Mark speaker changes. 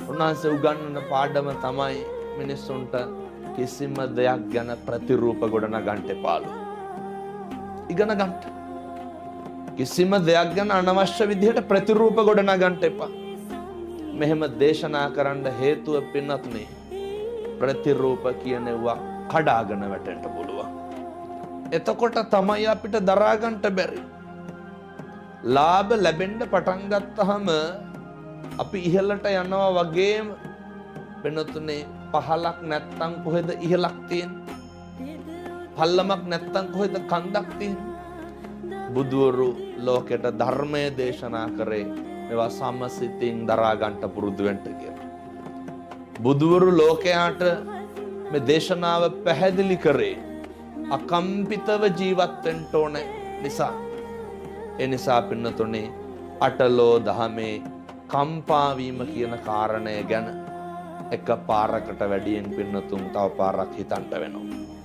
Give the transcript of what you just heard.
Speaker 1: උන්වහන්සේ උගන්වන පාඩම තමයි මිනිස්සුන්ට කිසිම දෙයක් ගැන ප්‍රතිරූප ගොඩනගන්න එපාලු. ඉගෙන ගන්න. කිසිම දෙයක් ගැන අනවශ්‍ය විදිහට ප්‍රතිරූප ගොඩනගන්න එපා. මෙහෙම දේශනා කරන්න හේතුව පින්නතුනේ ප්‍රතිරූප කියනවා කඩාගෙන වැටෙන්න පුළුවන්. එතකොට තමයි අපිට දරා ගන්න බැරි. ලාභ ලැබෙන්න පටන් ගත්තාම අපි ඉහළට යනවා වගේම වෙනතුනේ පහලක් නැත්තම් කොහෙද ඉහළක් තියෙන්නේ? පල්ලමක් නැත්තම් කොහෙද කන්දක් තියෙන්නේ? බුදුවරු ලෝකෙට ධර්මය දේශනා කරේ මේවා සමසිතින් දරා ගන්න පුරුදු වෙන්න කියලා. බුදුවරු ලෝකයාට මේ දේශනාව පැහැදිලි කරේ අකම්පිතව ජීවත් වෙන්න ඕන නිසා. ඒ නිසා පින්නතුනේ අටලෝ දහමේ කම්පා වීම කියන කාරණය ගැන එක පාරකට වැඩියෙන් පින්නතුන් තව පාරක් හිතන්න වෙනවා.